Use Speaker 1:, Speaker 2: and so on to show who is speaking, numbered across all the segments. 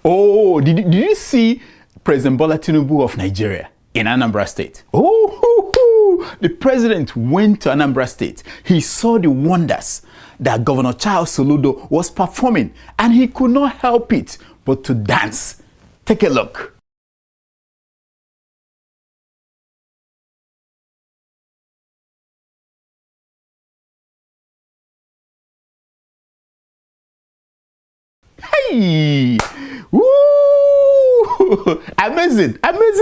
Speaker 1: Oh, did you see President Bola Tinubu of Nigeria in Anambra State? Oh, the president went to Anambra State. He saw the wonders that Governor Charles Soludo was performing, and he could not help it but to dance. Take a look. Hey! Woo! Amazing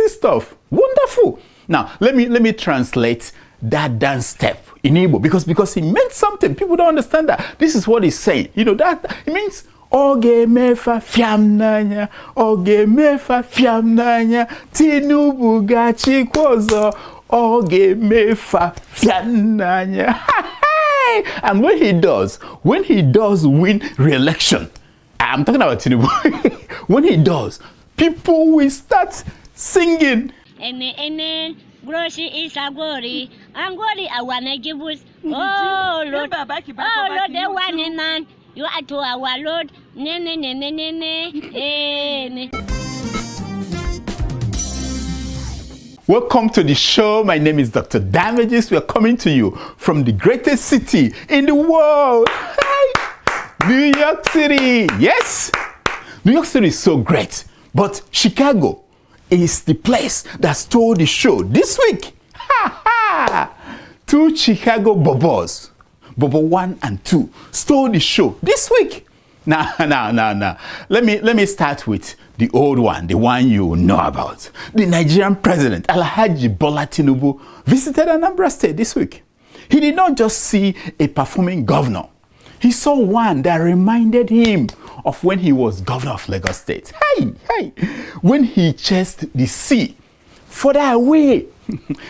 Speaker 1: stuff. Wonderful. Now, let me translate that dance step in Igbo because it meant something. People don't understand that. This is what he's saying. You know, that it means Oge mefa fiamnanya, Oge mefa fiamnanya, Tinubu gachi kwozo, Oge mefa fiamnanya. And when he does win re-election, I'm talking about Tinubu. When he does, people will start singing.
Speaker 2: Amen. Groshi is a glory. Angori awana gibus. Oh Lord. Oh Lord, the one in man. You are to our Lord. Amen.
Speaker 1: Welcome to the show. My name is Dr. Damages. We are coming to you from the greatest city in the world. New York City. Yes, New York City is so great, but Chicago is the place that stole the show this week. Two Chicago bobos, Bobo 1 and 2, stole the show this week. Now. Let me start with the old one, the one you know about. The Nigerian president, Alhaji Bola Tinubu, visited Anambra State this week. He did not just see a performing governor. He saw one that reminded him of when he was governor of Lagos State. Hey, when he chased the sea further away,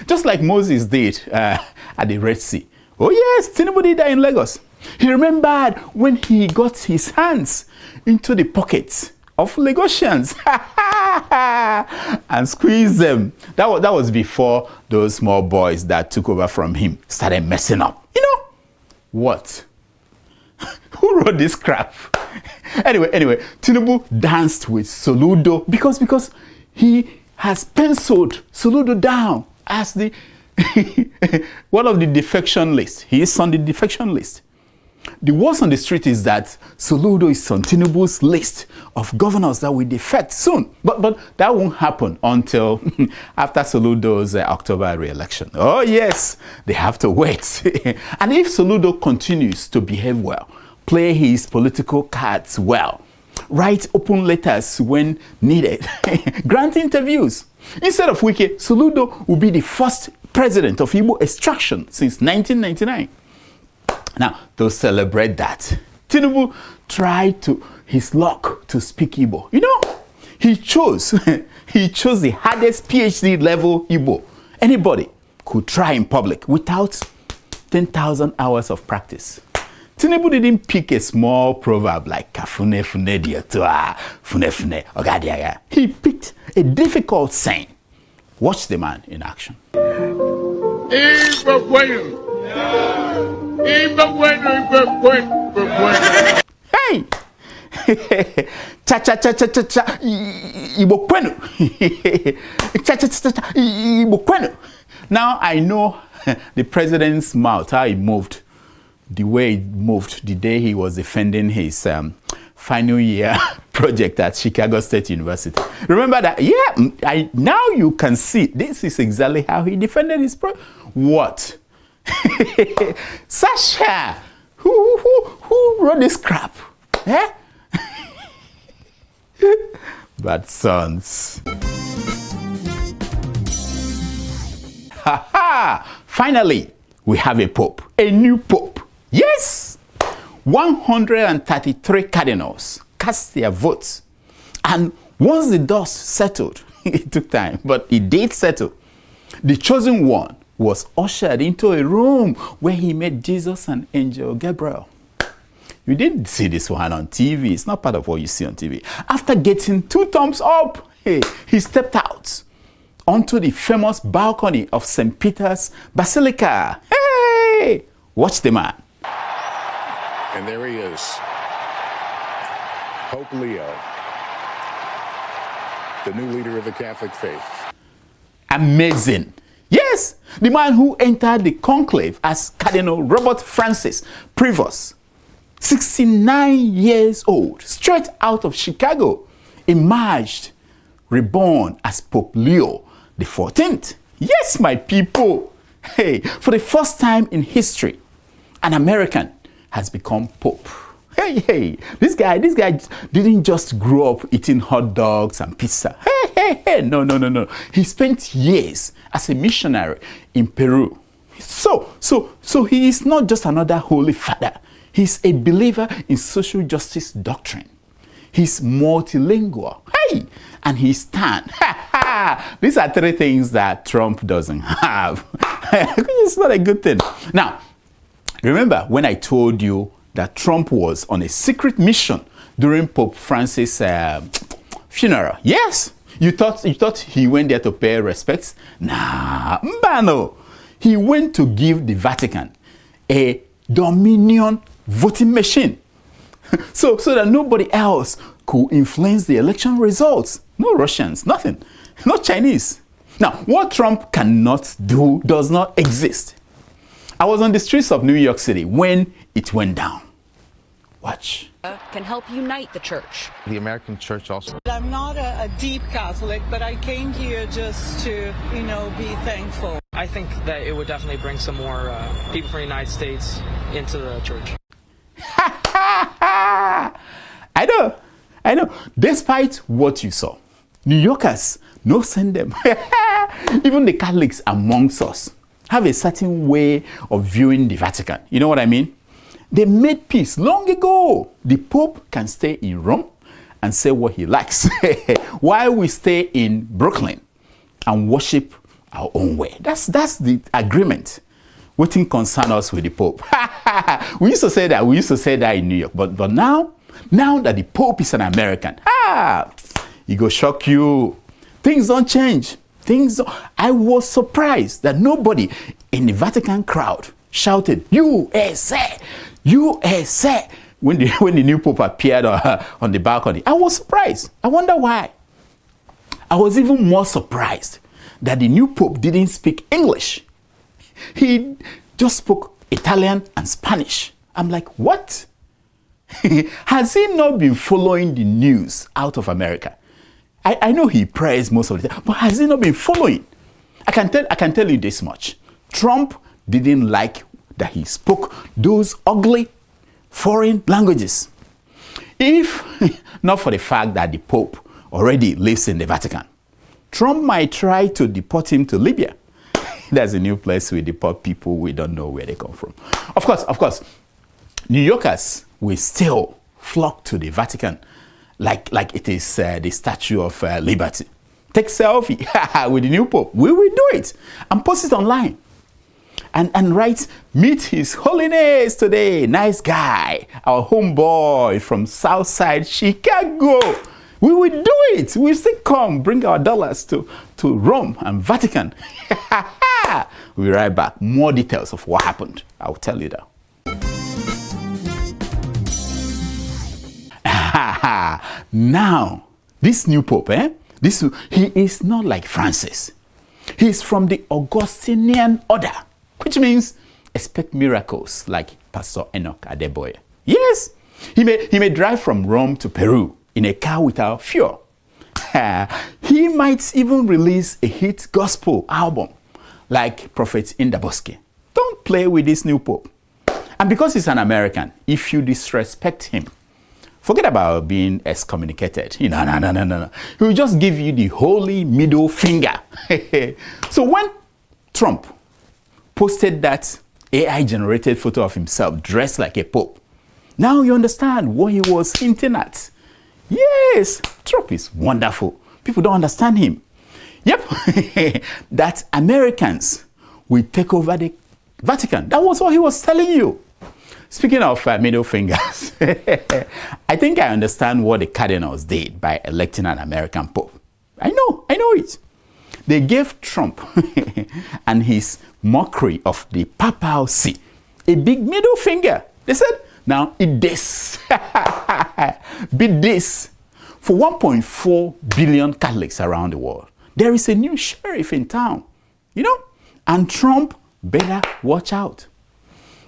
Speaker 1: just like Moses did at the Red Sea. Oh yes, Tinubu did that in Lagos. He remembered when he got his hands into the pockets of Lagosians and squeezed them. That was before those small boys that took over from him started messing up. You know what? Who wrote this crap? Anyway, Tinubu danced with Soludo because he has penciled Soludo down as the one of the defection list. He is on the defection list. The worst on the street is that Soludo is on Tinubu's list of governors that will defect soon. But that won't happen until after Soludo's October re-election. Oh yes, they have to wait. And if Soludo continues to behave well, play his political cards well, write open letters when needed, grant interviews, instead of Wike, Soludo will be the first president of Igbo extraction since 1999. Now, to celebrate that, Tinubu tried his luck to speak Igbo. You know, he chose the hardest PhD level Igbo anybody could try in public without 10,000 hours of practice. Tinubu didn't pick a small proverb like kafune fune diatoa fune fune ogadiaga. He picked a difficult saying. Watch the man in action. Hey! Cha cha cha cha cha cha Igbo Kwenu. Cha cha cha cha Igbo Kwenu. Now I know the president's mouth, how he moved, the way it moved the day he was defending his final year project at Chicago State University. Remember that? Yeah, now you can see this is exactly how he defended his project. What? Sasha, who wrote this crap? Eh? Bad sons. Finally, we have a pope, a new pope. Yes, 133 cardinals cast their votes, and once the dust settled, it took time, but it did settle. The chosen one was ushered into a room where he met Jesus and angel Gabriel. You didn't see this one on TV. It's not part of what you see on TV. After getting 2 thumbs up, he stepped out onto the famous balcony of St. Peter's Basilica. Hey! Watch the man.
Speaker 3: And there he is, Pope Leo the new leader of the Catholic faith.
Speaker 1: Amazing. Yes, the man who entered the conclave as Cardinal Robert Francis Prevost, 69 years old, straight out of Chicago, emerged reborn as Pope Leo XIV. Yes, my people. Hey, for the first time in history, an American has become Pope. Hey, this guy didn't just grow up eating hot dogs and pizza. Hey, no. He spent years as a missionary in Peru. So he is not just another holy father. He's a believer in social justice doctrine. He's multilingual. Hey, and he stands. These are three things that Trump doesn't have. It's not a good thing. Now, remember when I told you that Trump was on a secret mission during Pope Francis' funeral? Yes. You thought he went there to pay respects? Nah, no. He went to give the Vatican a Dominion voting machine so that nobody else could influence the election results. No Russians, nothing. No Chinese. Now, what Trump cannot do does not exist. I was on the streets of New York City when it went down. Watch.
Speaker 4: Can help unite the church.
Speaker 5: The American church also.
Speaker 6: I'm not a deep Catholic, but I came here just to, be thankful.
Speaker 7: I think that it would definitely bring some more people from the United States into the church.
Speaker 1: I know. Despite what you saw, New Yorkers, no send them. Even the Catholics amongst us have a certain way of viewing the Vatican. You know what I mean? They made peace long ago. The Pope can stay in Rome and say what he likes while we stay in Brooklyn and worship our own way. That's the agreement. What thing concern us with the Pope? We used to say that in New York, but now that the Pope is an American, it go shock you. Things don't change. I was surprised that nobody in the Vatican crowd shouted USA, USA when the new Pope appeared on the balcony. I was surprised. I wonder why. I was even more surprised that the new Pope didn't speak English. He just spoke Italian and Spanish. I'm like, what? Has he not been following the news out of America? I know he prays most of the time, but has he not been following? I can tell you this much. Trump didn't like that he spoke those ugly foreign languages. If not for the fact that the Pope already lives in the Vatican, Trump might try to deport him to Libya. That's a new place we deport people we don't know where they come from. Of course, New Yorkers will still flock to the Vatican like it is the Statue of Liberty. Take selfie with the new Pope. We will do it and post it online. And write, meet His Holiness today. Nice guy, our homeboy from Southside Chicago. We will do it. We'll still come, bring our dollars to Rome and Vatican. We'll be right back. More details of what happened. I'll tell you that. Now, this new Pope, he is not like Francis. He's from the Augustinian order, which means expect miracles like Pastor Enoch Adeboye. Yes, he may drive from Rome to Peru in a car without fuel. He might even release a hit gospel album like Prophet Indaboske. Don't play with this new Pope. And because he's an American, if you disrespect him, forget about being excommunicated. No. He will just give you the holy middle finger. So when Trump posted that AI-generated photo of himself dressed like a pope, now you understand what he was hinting at. Yes, Trump is wonderful. People don't understand him. Yep, that Americans will take over the Vatican. That was what he was telling you. Speaking of middle fingers, I think I understand what the cardinals did by electing an American pope. I know it. They gave Trump and his mockery of the papacy a big middle finger. They said, now eat this, beat this. For 1.4 billion Catholics around the world, there is a new sheriff in town, and Trump better watch out.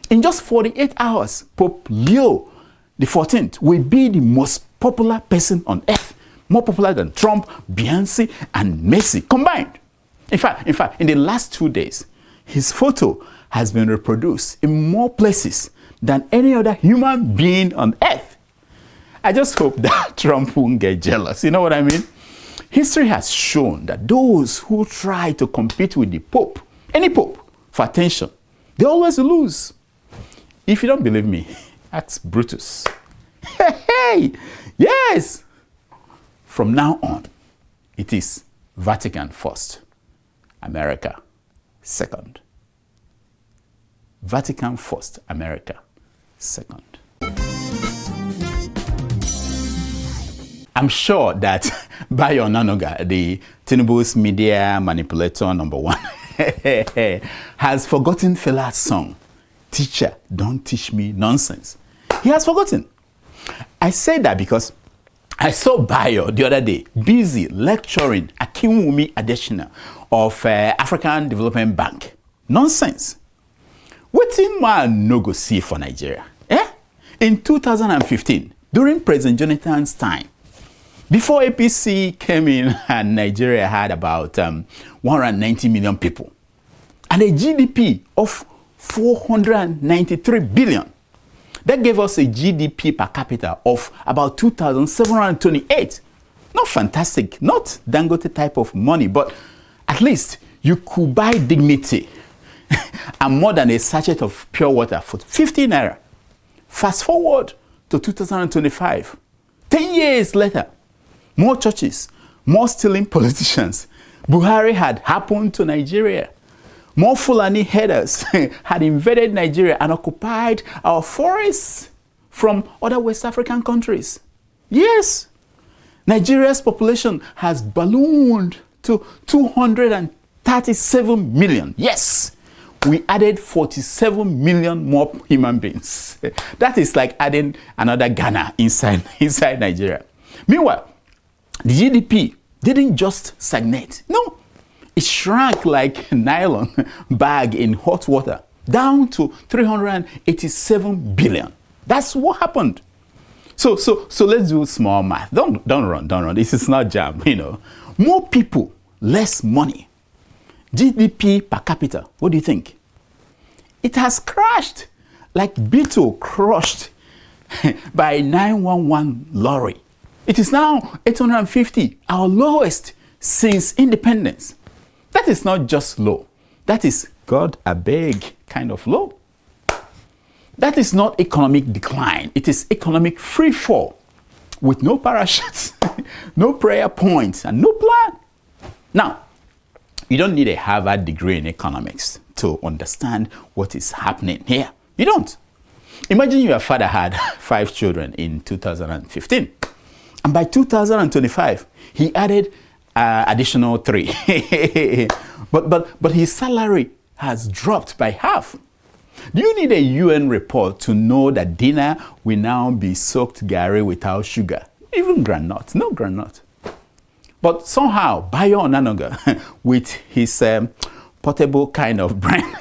Speaker 1: In just 48 hours, Pope Leo XIV will be the most popular person on earth, more popular than Trump, Beyonce, and Messi combined. In fact, in the last 2 days, his photo has been reproduced in more places than any other human being on earth. I just hope that Trump won't get jealous. You know what I mean? History has shown that those who try to compete with the Pope, any Pope, for attention, they always lose. If you don't believe me, ask Brutus. Hey, yes! From now on, it is Vatican first, America second. Vatican first, America second. I'm sure that Bayo Onanuga, the Tinubu's media manipulator #1, has forgotten Fela's song, "Teacher, Don't Teach Me Nonsense." He has forgotten. I say that because I saw Bayo the other day busy lecturing Akinwumi Adesina of African Development Bank. Nonsense. Wetin man no go see for Nigeria? In 2015, during President Jonathan's time, before APC came in and Nigeria had about 190 million people and a GDP of 493 billion. That gave us a GDP per capita of about 2,728. Not fantastic, not Dangote type of money, but at least you could buy dignity and more than a sachet of pure water for 50 naira. Fast forward to 2025, 10 years later, more churches, more stealing politicians. Buhari had happened to Nigeria. More Fulani headers had invaded Nigeria and occupied our forests from other West African countries. Yes, Nigeria's population has ballooned to 237 million. Yes, we added 47 million more human beings. That is like adding another Ghana inside Nigeria. Meanwhile, the GDP didn't just stagnate. No, it shrank like a nylon bag in hot water, down to 387 billion. That's what happened. So let's do small math. Don't run. This is not jam, More people, less money. GDP per capita, what do you think? It has crashed like beetle crushed by a 911 lorry. It is now 850, our lowest since independence. That is not just low. That is, God, a big kind of low. That is not economic decline. It is economic free fall with no parachutes, no prayer points, and no plan. Now, you don't need a Harvard degree in economics to understand what is happening here. You don't. Imagine your father had 5 children in 2015. And by 2025, he added additional 3. but his salary has dropped by half. Do you need a UN report to know that dinner will now be soaked Garri without sugar? Even granite, no granite. But somehow, Bayo Onanuga, with his portable kind of brain,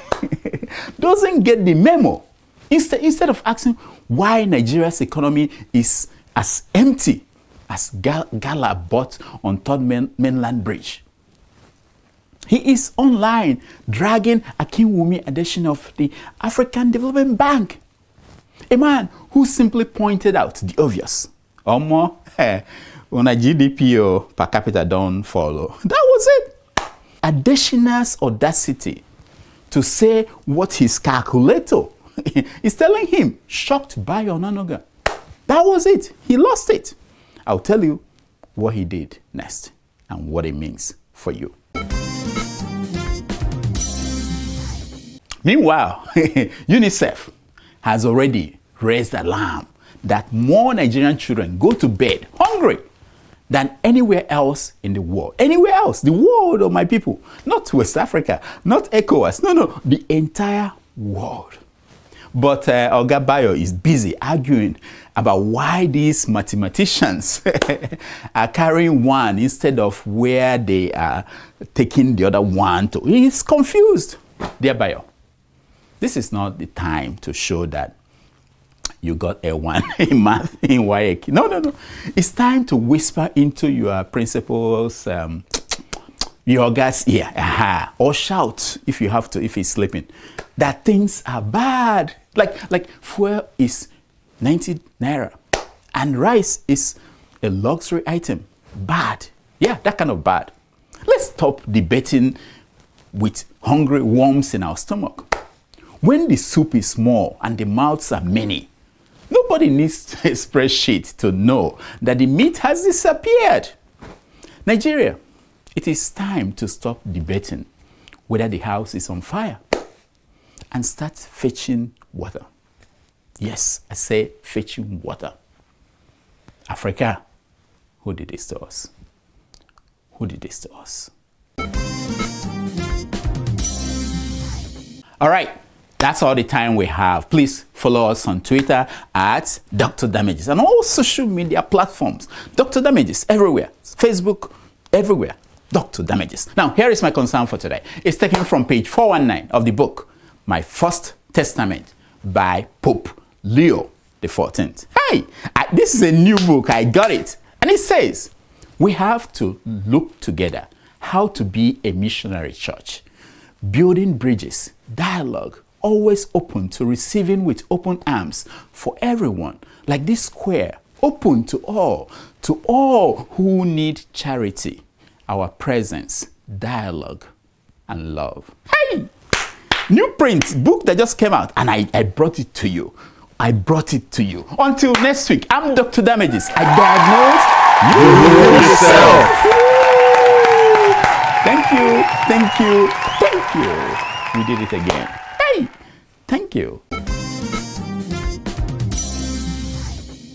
Speaker 1: doesn't get the memo. Instead of asking why Nigeria's economy is as empty as gala bought on Third Mainland Bridge, he is online dragging Akinwumi Adesina of the African Development Bank, a man who simply pointed out the obvious. Omo, when a GDP per capita don't follow. That was it. Adesina's audacity to say what his calculator is telling him shocked Bayo Onanuga. That was it. He lost it. I'll tell you what he did next and what it means for you. Meanwhile, UNICEF has already raised alarm that more Nigerian children go to bed hungry than anywhere else in the world. Anywhere else, the world of my people. Not West Africa, not ECOWAS, no, the entire world. But Oga Bayo is busy arguing about why these mathematicians are carrying one instead of where they are taking the other one to. He's confused. Dear Bayo, this is not the time to show that you got a 1 in math in WAEC. No. It's time to whisper into your principal's, your guy's ear, or shout if you have to, if he's sleeping, that things are bad. Like fuel is 90 naira and rice is a luxury item. Bad. Yeah, that kind of bad. Let's stop debating with hungry worms in our stomach. When the soup is small and the mouths are many, nobody needs a spreadsheet to know that the meat has disappeared. Nigeria, it is time to stop debating whether the house is on fire and start fetching water. Yes, I say fetching water. Africa, who did this to us? Who did this to us? All right, that's all the time we have. Please follow us on Twitter at Dr. Damages and all social media platforms. Dr. Damages everywhere. Facebook, everywhere. Dr. Damages. Now, here is my concern for today. It's taken from page 419 of the book, My First Testament by Pope Leo XIV. Hey, this is a new book. I got it. And it says, we have to look together how to be a missionary church. Building bridges, dialogue, always open to receiving with open arms for everyone, like this square, open to all who need charity, our presence, dialogue, and love. Hey! New print, book that just came out, and I brought it to you. I brought it to you. Until next week, I'm Dr. Damages. I diagnose yourself. Thank you. We did it again. Hey, thank you.